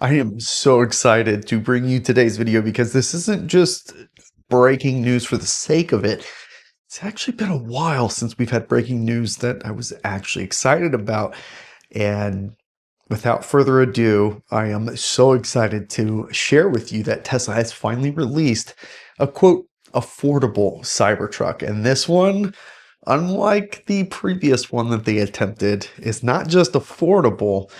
I am so excited to bring you today's video because this isn't just breaking news for the sake of it. It's actually been a while since we've had breaking news that I was actually excited about. And without further ado, I am so excited to share with you that Tesla has finally released a quote, affordable Cybertruck. And this one, unlike the previous one that they attempted, is not just affordable,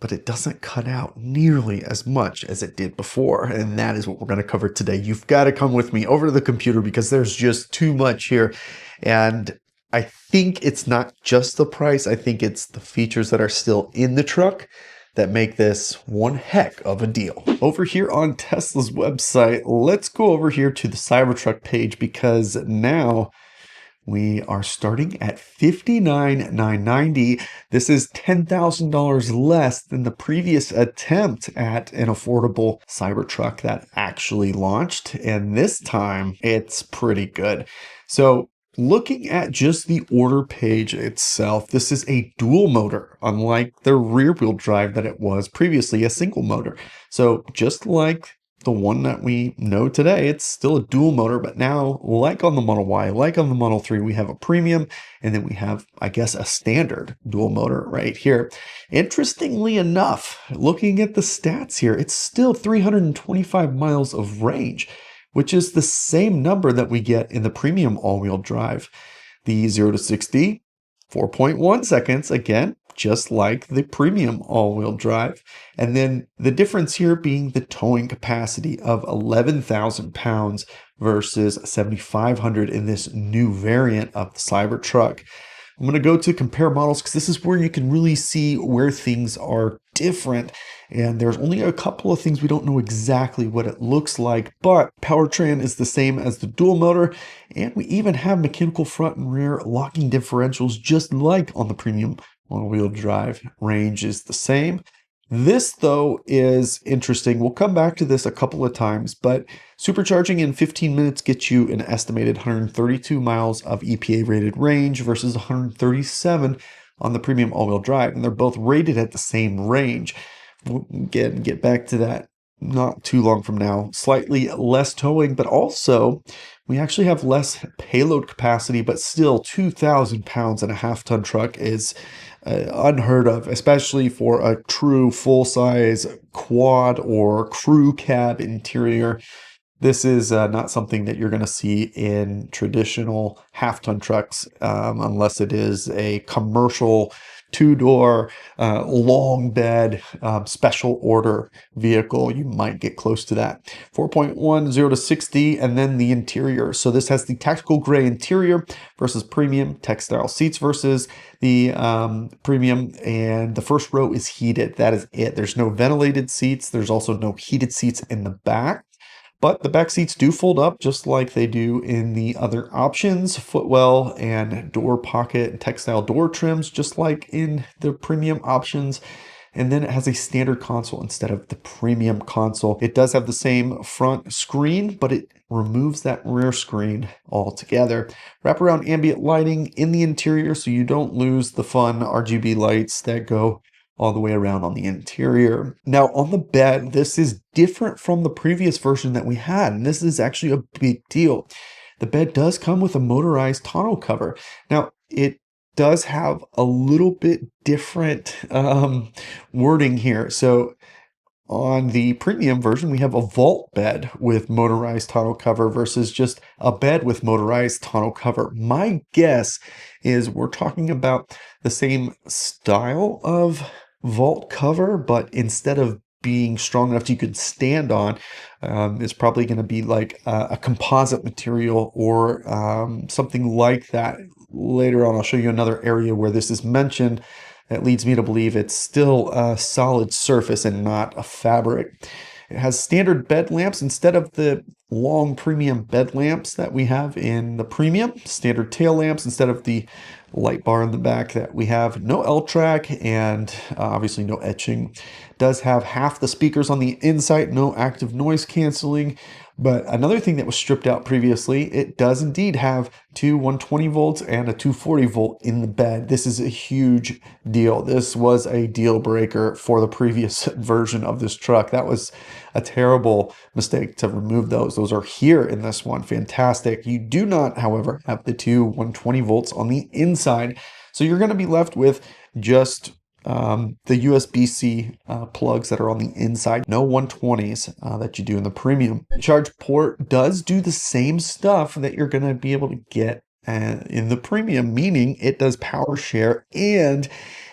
but it doesn't cut out nearly as much as it did before. And that is what we're going to cover today. You've got to come with me over to the computer because there's just too much here. And I think it's not just the price. I think it's the features that are still in the truck that make this one heck of a deal. Over here on Tesla's website, let's go over here to the Cybertruck page because now we are starting at $59,990. This is $10,000 less than the previous attempt at an affordable Cybertruck that actually launched. And this time it's pretty good. So looking at just the order page itself, this is a dual motor, unlike the rear wheel drive that it was previously, a single motor. So just like the one that we know today, it's still a dual motor, but now, like on the Model Y, like on the Model 3, we have a premium, and then we have, I guess, a standard dual motor right here. Interestingly enough, looking at the stats here, it's still 325 miles of range, which is the same number that we get in the premium all-wheel drive. The 0 to 60, 4.1 seconds, again, just like the premium all-wheel drive. And then the difference here being the towing capacity of 11,000 pounds versus 7,500 in this new variant of the Cybertruck. I'm going to go to compare models because this is where you can really see where things are different. And there's only a couple of things we don't know exactly what it looks like, but powertrain is the same as the dual motor. And we even have mechanical front and rear locking differentials, just like on the premium all-wheel drive. Range is the same. This, though, is interesting. We'll come back to this a couple of times, but supercharging in 15 minutes gets you an estimated 132 miles of EPA-rated range versus 137 on the premium all-wheel drive, and they're both rated at the same range. We'll get back to that not too long from now. Slightly less towing, but also we actually have less payload capacity, but still 2,000 pounds and a half-ton truck is unheard of, especially for a true full-size quad or crew cab interior. This is not something that you're going to see in traditional half-ton trucks unless it is a commercial two-door long bed special order vehicle. You might get close to that. 4.1 0 to 60, and then the interior. So this has the tactical gray interior versus premium, textile seats versus the premium, and the first row is heated. That is it. There's no ventilated seats. There's also no heated seats in the back. But the back seats do fold up just like they do in the other options. Footwell and door pocket and textile door trims just like in the premium options. And then it has a standard console instead of the premium console. It does have the same front screen, but it removes that rear screen altogether. Wraparound ambient lighting in the interior so you don't lose the fun RGB lights that go all the way around on the interior. Now on the bed, this is different from the previous version that we had, and this is actually a big deal. The bed does come with a motorized tonneau cover. Now it does have a little bit different wording here. So on the premium version, we have a vault bed with motorized tonneau cover versus just a bed with motorized tonneau cover. My guess is we're talking about the same style of vault cover, but instead of being strong enough you could stand on, it's probably going to be like a composite material or something like that. Later on, I'll show you another area where this is mentioned that leads me to believe it's still a solid surface and not a fabric. It has standard bed lamps instead of the long premium bed lamps that we have in the premium, standard tail lamps instead of the light bar in the back that we have. No L-track and obviously no etching. Does have half the speakers on the inside, no active noise canceling. But another thing that was stripped out previously, it does indeed have two 120 volts and a 240 volt in the bed. This is a huge deal. This was a deal breaker for the previous version of this truck. That was a terrible mistake to remove those. Those are here in this one. Fantastic. You do not, however, have the two 120 volts on the inside. So you're going to be left with just the USB-C plugs that are on the inside, no 120s that you do in the premium. The charge port does do the same stuff that you're going to be able to get in the premium, meaning it does power share and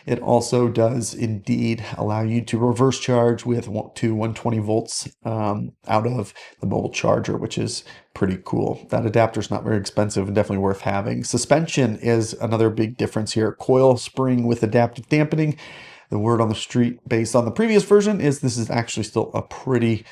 it also does indeed allow you to reverse charge with two 120 volts out of the mobile charger, which is pretty cool. That adapter is not very expensive and definitely worth having. Suspension is another big difference here. Coil spring with adaptive dampening. The word on the street based on the previous version is this is actually still a pretty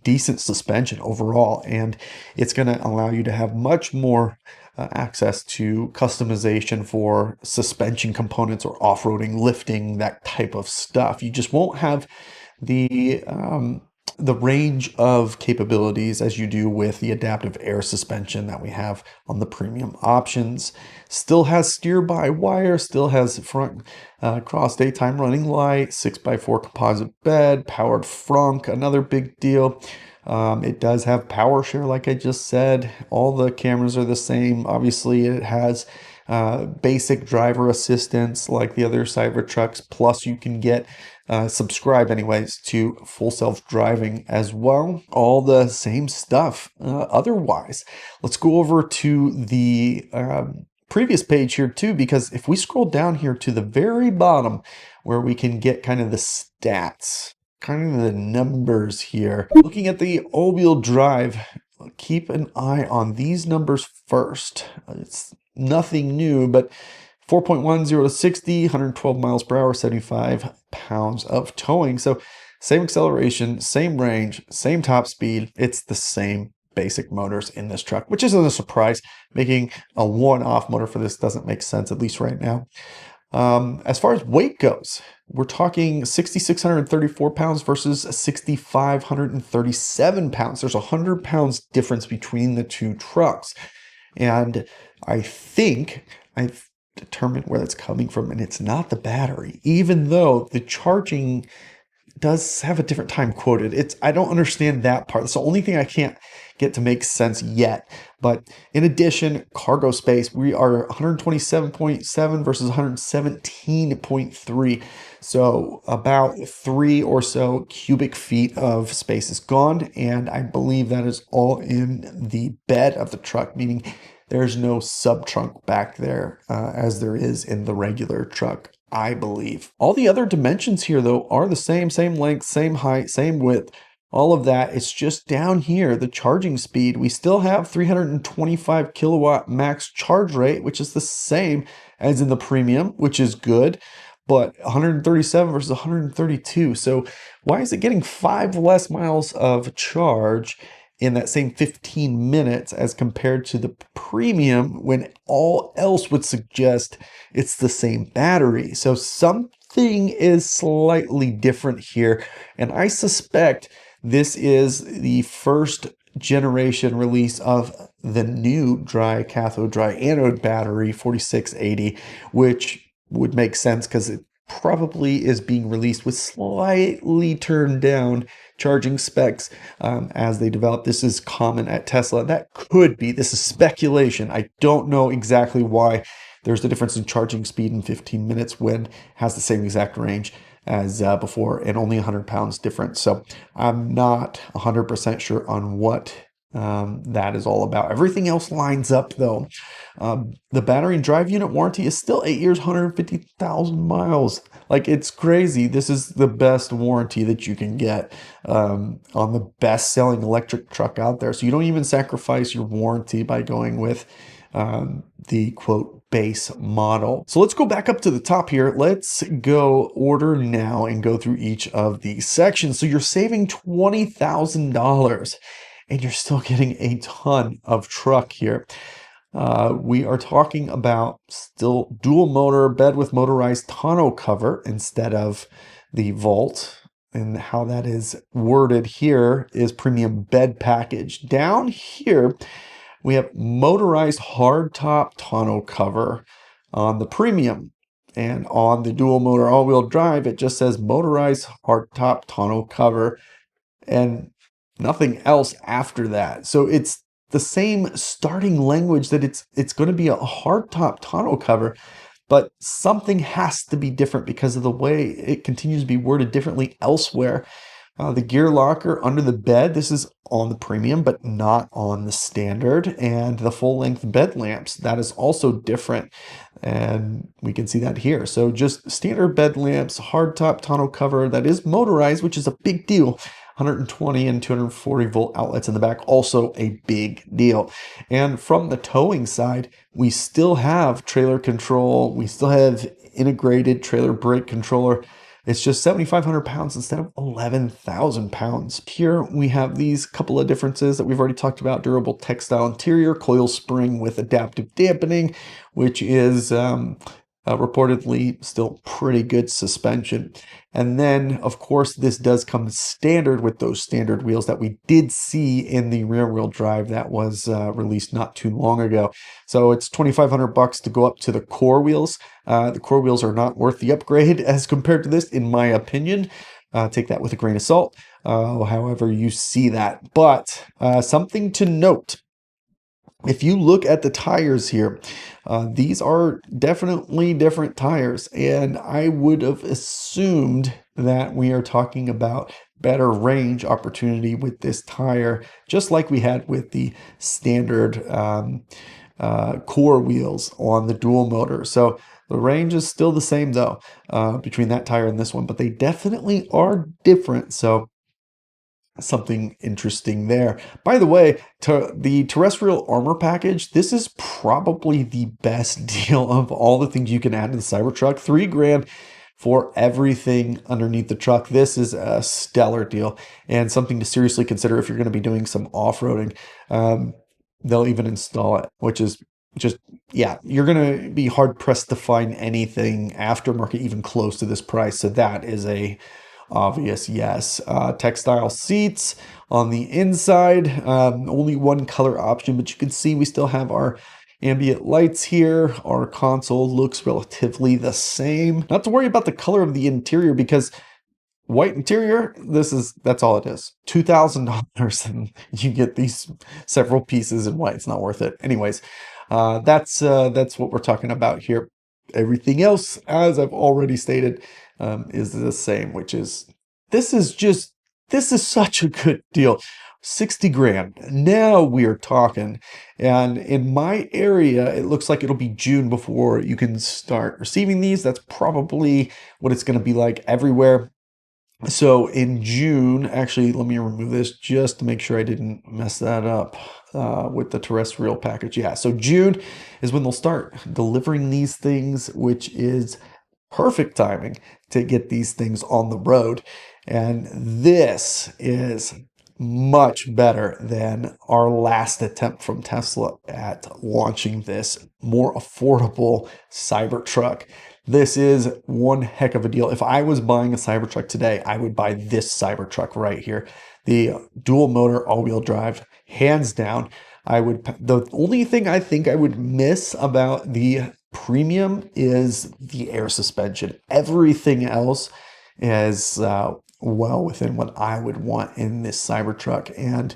decent suspension overall, and it's going to allow you to have much more access to customization for suspension components or off-roading, lifting, that type of stuff. You just won't have the range of capabilities as you do with the adaptive air suspension that we have on the premium options. Still has steer-by-wire, still has front cross daytime running light, 6x4 composite bed, powered frunk, another big deal. It does have power share, like I just said. All the cameras are the same. Obviously, it has basic driver assistance like the other Cybertrucks. Plus, you can get subscribe anyways to full self-driving as well. All the same stuff otherwise. Let's go over to the previous page here too, because if we scroll down here to the very bottom where we can get kind of the stats, kind of the numbers here. Looking at the all-wheel drive, keep an eye on these numbers first. It's nothing new, but 4.10 to 60, 112 miles per hour, 75 pounds of towing. So same acceleration, same range, same top speed. It's the same basic motors in this truck, which isn't a surprise. Making a one-off motor for this doesn't make sense, at least right now. As far as weight goes, we're talking 6,634 pounds versus 6,537 pounds. There's 100 pounds difference between the two trucks. And I think I've determined where that's coming from, and it's not the battery, even though the charging does have a different time quoted. I don't understand that part. It's the only thing I can't get to make sense yet. But in addition, cargo space, we are 127.7 versus 117.3. So about 3 or so cubic feet of space is gone. And I believe that is all in the bed of the truck, meaning there's no sub-trunk back there as there is in the regular truck, I believe. All the other dimensions here, though, are the same length, same height, same width. All of that. It's just down here, the charging speed. We still have 325 kilowatt max charge rate, which is the same as in the premium, which is good, but 137 versus 132. So why is it getting 5 less miles of charge in that same 15 minutes as compared to the premium when all else would suggest it's the same battery? So something is slightly different here, and I suspect this is the first generation release of the new dry cathode, dry anode battery 4680, which would make sense because it probably is being released with slightly turned down charging specs as they develop. This is common at Tesla. That could be, this is speculation. I don't know exactly why there's a difference in charging speed in 15 minutes when it has the same exact range as before and only 100 pounds difference. So I'm not 100% sure on what that is all about. Everything else lines up though. The battery and drive unit warranty is still 8 years, 150,000 miles. Like, it's crazy. This is the best warranty that you can get on the best selling electric truck out there. So you don't even sacrifice your warranty by going with the quote base model. So let's go back up to the top here. Let's go order now and go through each of these sections. So you're saving $20,000. and you're still getting a ton of truck here. We are talking about still dual motor bed with motorized tonneau cover instead of the vault. And how that is worded here is premium bed package. Down here, we have motorized hardtop tonneau cover on the premium. And on the dual motor all-wheel drive, it just says motorized hardtop tonneau cover and nothing else after that. So it's the same starting language that it's going to be a hardtop tonneau cover, but something has to be different because of the way it continues to be worded differently elsewhere. The gear locker under the bed, this is on the premium, but not on the standard. And the full length bed lamps, that is also different. And we can see that here. So just standard bed lamps, hardtop tonneau cover that is motorized, which is a big deal. 120 and 240 volt outlets in the back, also a big deal. And from the towing side, we still have trailer control. We still have integrated trailer brake controller. It's just 7,500 pounds instead of 11,000 pounds. Here we have these couple of differences that we've already talked about. Durable textile interior, coil spring with adaptive dampening, which is reportedly still pretty good suspension. And then, of course, this does come standard with those standard wheels that we did see in the rear wheel drive that was released not too long ago. So it's $2,500 to go up to the core wheels. The core wheels are not worth the upgrade as compared to this, in my opinion. Take that with a grain of salt, however you see that. But something to note. If you look at the tires here, these are definitely different tires, and I would have assumed that we are talking about better range opportunity with this tire, just like we had with the standard core wheels on the dual motor. So the range is still the same though, between that tire and this one, but they definitely are different. So something interesting there. By the way, the terrestrial armor package, this is probably the best deal of all the things you can add to the Cybertruck. $3,000 for everything underneath the truck. This is a stellar deal and something to seriously consider if you're going to be doing some off-roading. They'll even install it, which is just, yeah, you're going to be hard pressed to find anything aftermarket even close to this price. So that is a obvious yes. Textile seats on the inside, only one color option, but you can see we still have our ambient lights here. Our console looks relatively the same. Not to worry about the color of the interior because white interior, that's all it is. $2,000 and you get these several pieces in white. It's not worth it. Anyways, that's what we're talking about here. Everything else, as I've already stated, is the same, which is, this is such a good deal. $60,000. Now we are talking. And in my area, it looks like it'll be June before you can start receiving these. That's probably what it's going to be like everywhere. So in June, actually, let me remove this just to make sure I didn't mess that up with the terrestrial package. Yeah, so June is when they'll start delivering these things, which is perfect timing to get these things on the road. And this is much better than our last attempt from Tesla at launching this more affordable Cybertruck. This is one heck of a deal. If I was buying a Cybertruck today, I would buy this Cybertruck right here. The dual motor all-wheel drive, hands down. The only thing I think I would miss about the premium is the air suspension. Everything else is well within what I would want in this Cybertruck. And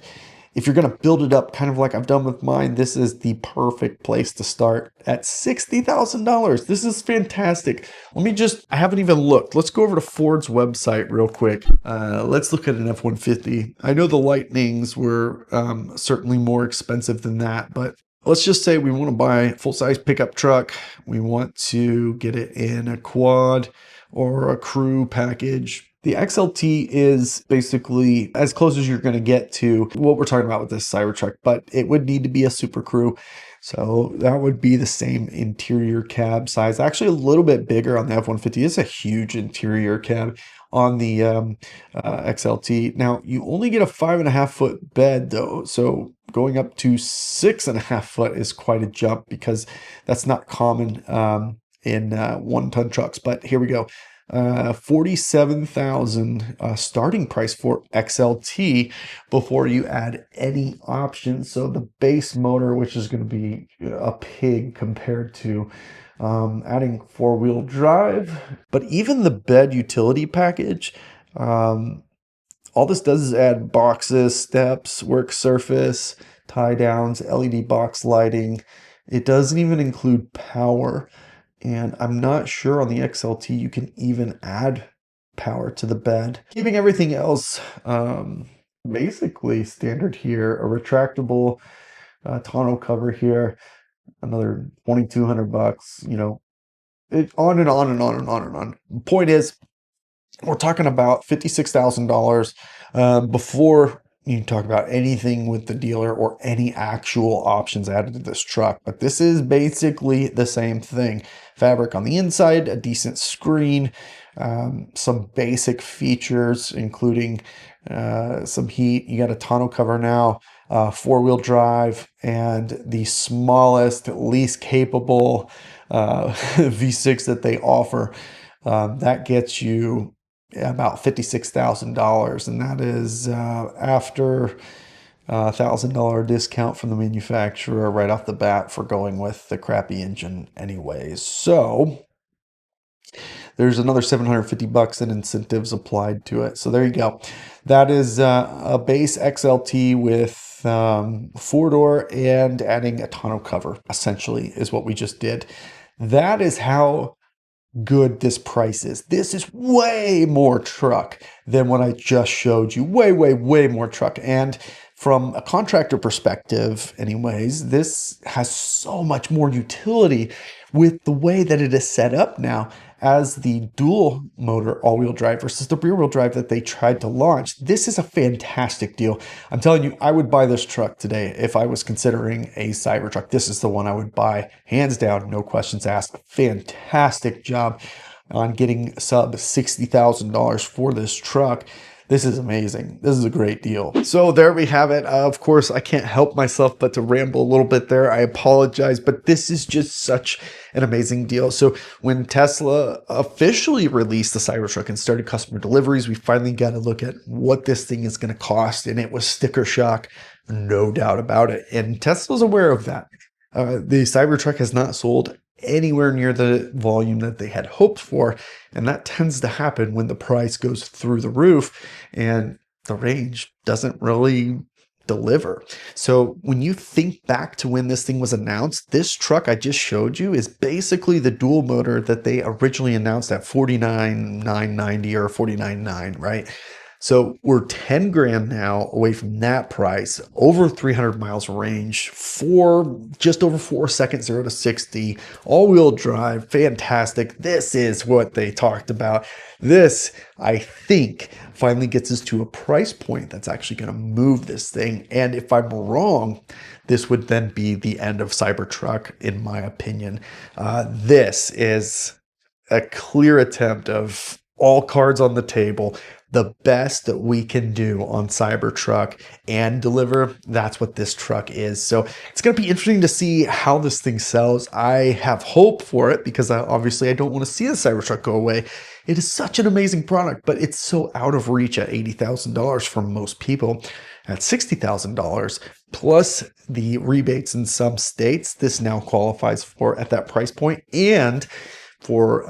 if you're going to build it up kind of like I've done with mine, this is the perfect place to start at $60,000. This is fantastic. I haven't even looked. Let's go over to Ford's website real quick. Let's look at an F-150. I know the Lightnings were certainly more expensive than that, but let's just say we want to buy a full-size pickup truck. We want to get it in a quad or a crew package. The XLT is basically as close as you're going to get to what we're talking about with this Cybertruck, but it would need to be a Super Crew. So that would be the same interior cab size, actually a little bit bigger on the F-150. It's a huge interior cab. on the XLT. Now, you only get a 5.5-foot bed though, so going up to 6.5 foot is quite a jump because that's not common in 1-ton trucks. But here we go. 47,000 starting price for XLT before you add any options. So the base motor, which is going to be a pig compared to adding 4-wheel drive. But even the bed utility package, all this does is add boxes, steps, work surface, tie downs, LED box lighting. It doesn't even include power. And I'm not sure on the XLT you can even add power to the bed. Keeping everything else basically standard here, a retractable tonneau cover here, another 2,200 bucks, you know, on and on and on and on and on. Point is, we're talking about $56,000 before you can talk about anything with the dealer or any actual options added to this truck. But this is basically the same thing. Fabric on the inside, a decent screen, some basic features, including some heat. You got a tonneau cover now, 4-wheel drive, and the smallest, least capable V6 that they offer. That gets you about $56,000, and that is after $1,000 discount from the manufacturer right off the bat for going with the crappy engine anyways. So there's another 750 bucks in incentives applied to it. So there you go. That is a base XLT with 4-door and adding a tonneau cover, essentially, is what we just did. That is how good this price is. This is way more truck than what I just showed you. Way, way, way more truck. And from a contractor perspective, anyways, this has so much more utility with the way that it is set up now as the dual motor all-wheel drive versus the rear-wheel drive that they tried to launch. This is a fantastic deal. I'm telling you, I would buy this truck today if I was considering a Cybertruck. This is the one I would buy, hands down, no questions asked. Fantastic job on getting sub $60,000 for this truck. This is amazing. This is a great deal. So there we have it. Of course, I can't help myself but to ramble a little bit there. I apologize, but this is just such an amazing deal. So when Tesla officially released the Cybertruck and started customer deliveries, we finally got to look at what this thing is going to cost. And it was sticker shock, no doubt about it. And Tesla's aware of that. The Cybertruck has not sold anywhere near the volume that they had hoped for. And that tends to happen when the price goes through the roof and the range doesn't really deliver. So when you think back to when this thing was announced, this truck I just showed you is basically the dual motor that they originally announced at $49,990 or $49,900, right? So we're 10 grand now away from that price, over 300 miles range, just over 4 seconds, 0 to 60, all-wheel drive, fantastic. This is what they talked about. This, I think, finally gets us to a price point that's actually going to move this thing. And if I'm wrong, this would then be the end of Cybertruck, in my opinion. This is a clear attempt of all cards on the table. The best that we can do on Cybertruck and deliver, that's what this truck is. So it's going to be interesting to see how this thing sells. I have hope for it because obviously I don't want to see the Cybertruck go away. It is such an amazing product, but it's so out of reach at $80,000 for most people. At $60,000 plus the rebates in some states, this now qualifies for at that price point. And for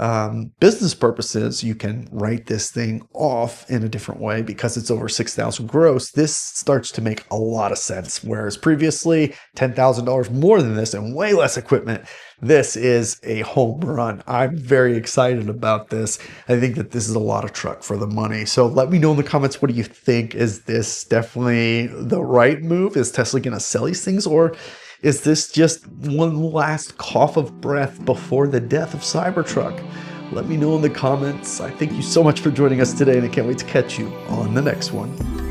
business purposes, you can write this thing off in a different way because it's over $6,000 gross. This starts to make a lot of sense. Whereas previously, $10,000 more than this and way less equipment. This is a home run. I'm very excited about this. I think that this is a lot of truck for the money. So let me know in the comments, what do you think? Is this definitely the right move? Is Tesla going to sell these things, or is this just one last cough of breath before the death of Cybertruck? Let me know in the comments. I thank you so much for joining us today, and I can't wait to catch you on the next one.